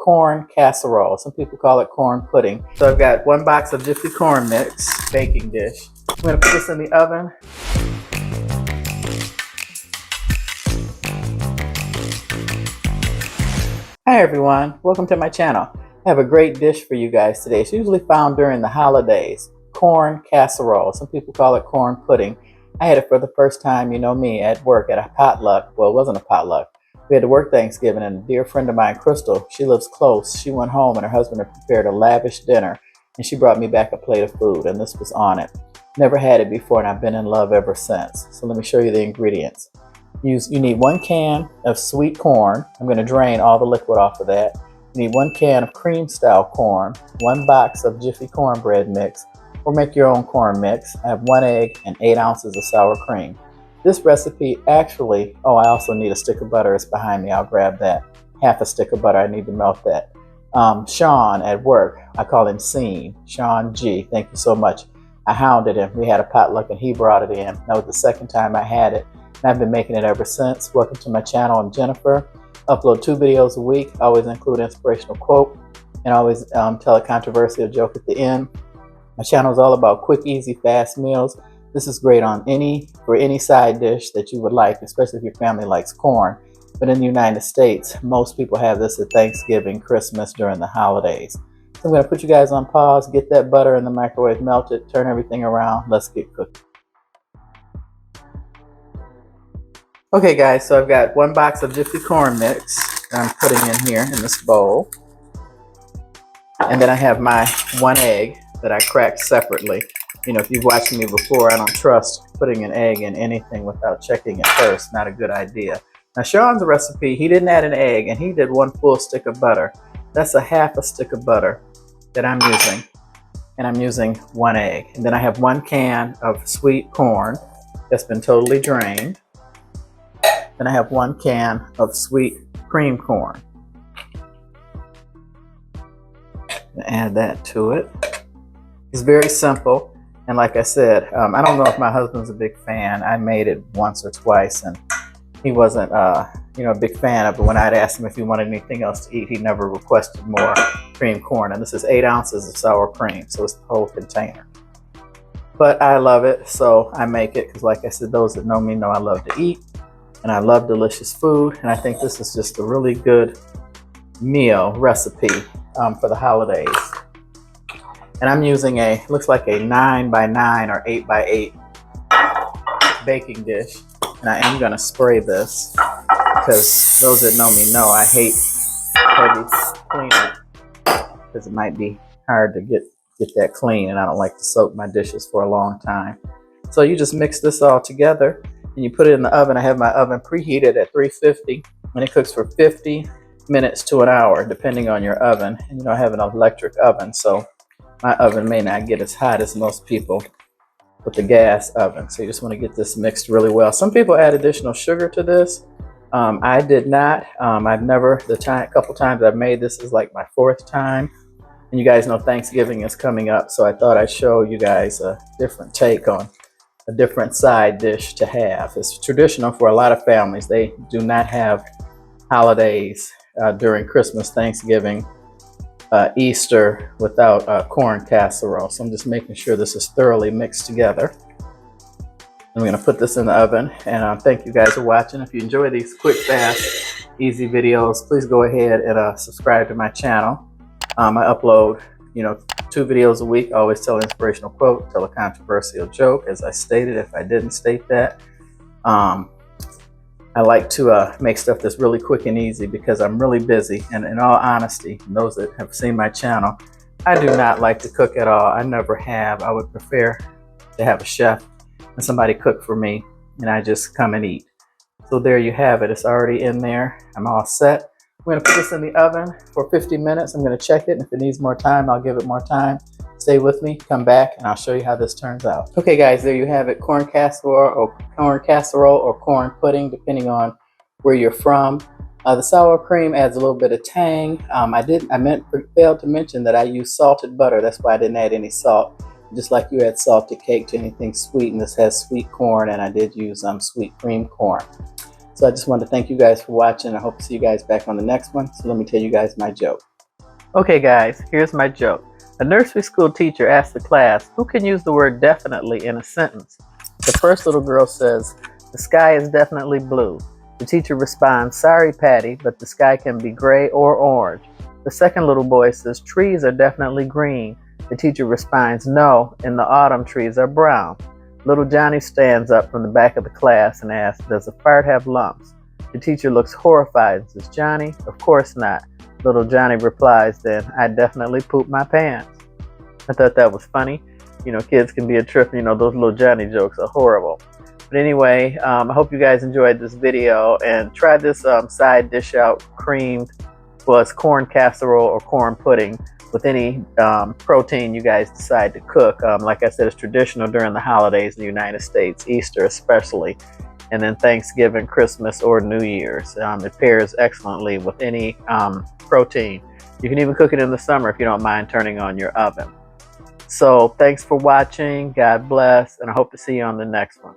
corn casserole. Some people call it corn pudding. So I've got 1 box of Jiffy corn mix, baking dish. I'm gonna put this in the oven. Hi everyone, welcome to my channel. I have a great dish for you guys today. It's usually found during the holidays, corn casserole. Some people call it corn pudding. I had it for the first time, you know me, at work at a potluck. Well, it wasn't a potluck. We had to work Thanksgiving, and a dear friend of mine, Crystal, she lives close. She went home and her husband had prepared a lavish dinner, and she brought me back a plate of food, and this was on it. Never had it before, and I've been in love ever since. So let me show you the ingredients. You need 1 can of sweet corn. I'm going to drain all the liquid off of that. You need 1 can of cream style corn, 1 box of Jiffy cornbread mix, or make your own corn mix. I have 1 egg and 8 ounces of sour cream. This recipe actually, oh, I also need a stick of butter. It's behind me. I'll grab that. Half a stick of butter. I need to melt that. Sean at work, I call him Scene. Sean G. Thank you so much. I hounded him. We had a potluck and he brought it in. That was the second time I had it, and I've been making it ever since. Welcome to my channel. I'm Jennifer. Upload 2 videos a week. Always include inspirational quote and always tell a controversial joke at the end. My channel is all about quick, easy, fast meals. This is great on for any side dish that you would like, especially if your family likes corn. But in the United States, most people have this at Thanksgiving, Christmas, during the holidays. So I'm going to put you guys on pause, get that butter in the microwave melted, turn everything around. Let's get cooking. Okay guys, so I've got 1 box of Jiffy corn mix that I'm putting in here in this bowl. And then I have my 1 egg that I cracked separately. You know, if you've watched me before, I don't trust putting an egg in anything without checking it first. Not a good idea. Now, Sean's recipe, he didn't add an egg, and he did 1 full stick of butter. That's a half a stick of butter that I'm using, and I'm using 1 egg. And then I have 1 can of sweet corn that's been totally drained. Then I have 1 can of sweet cream corn. Add that to it. It's very simple. And like I said, I don't know if my husband's a big fan. I made it once or twice, and he wasn't, a big fan of it. When I'd ask him if he wanted anything else to eat, he never requested more cream corn. And this is 8 ounces of sour cream, so it's the whole container. But I love it, so I make it because, like I said, those that know me know I love to eat, and I love delicious food. And I think this is just a really good meal recipe for the holidays. And I'm using looks like a 9x9 or 8x8 baking dish. And I am gonna spray this because those that know me know I hate heavy cleaning because it might be hard to get that clean, and I don't like to soak my dishes for a long time. So you just mix this all together and you put it in the oven. I have my oven preheated at 350, and it cooks for 50 minutes to an hour, depending on your oven. And you know, I have an electric oven, so my oven may not get as hot as most people with the gas oven. So you just want to get this mixed really well. Some people add additional sugar to this. I did not. I've never, couple times I've made this is like my 4th time. And you guys know Thanksgiving is coming up, so I thought I'd show you guys a different take on a different side dish to have. It's traditional for a lot of families. They do not have holidays during Christmas, Thanksgiving, Easter without corn casserole. So I'm just making sure this is thoroughly mixed together. I'm going to put this in the oven, and thank you guys for watching. If you enjoy these quick, fast, easy videos, please go ahead and subscribe to my channel. I upload 2 videos a week. I always tell an inspirational quote, tell a controversial joke, as I stated if I didn't state that. I like to make stuff that's really quick and easy because I'm really busy. And in all honesty, those that have seen my channel, I do not like to cook at all. I never have. I would prefer to have a chef and somebody cook for me, and I just come and eat. So there you have it. It's already in there. I'm all set. I'm going to put this in the oven for 50 minutes. I'm going to check it, and if it needs more time, I'll give it more time. Stay with me, come back, and I'll show you how this turns out. Okay guys, there you have it. Corn casserole or corn pudding, depending on where you're from. The sour cream adds a little bit of tang. I failed to mention that I use salted butter. That's why I didn't add any salt. Just like you add salted cake to anything sweet, and this has sweet corn, and I did use sweet cream corn. So I just wanted to thank you guys for watching. I hope to see you guys back on the next one. So let me tell you guys my joke. Okay guys, here's my joke. A nursery school teacher asked the class, who can use the word definitely in a sentence? The first little girl says, the sky is definitely blue. The teacher responds, sorry Patty, but the sky can be gray or orange. The second little boy says, trees are definitely green. The teacher responds, no, in the autumn trees are brown. Little Johnny stands up from the back of the class and asks, does a fart have lumps? The teacher looks horrified and says, Johnny, of course not. Little Johnny replies, then I definitely pooped my pants. I thought that was funny. You know, kids can be a trip. You know, those little Johnny jokes are horrible. But anyway, I hope you guys enjoyed this video and try this side dish out, creamed, plus corn casserole or corn pudding with any protein you guys decide to cook. Like I said, it's traditional during the holidays in the United States, Easter especially, and then Thanksgiving, Christmas, or New Year's. It pairs excellently with any protein. You can even cook it in the summer if you don't mind turning on your oven. So thanks for watching. God bless, and I hope to see you on the next one.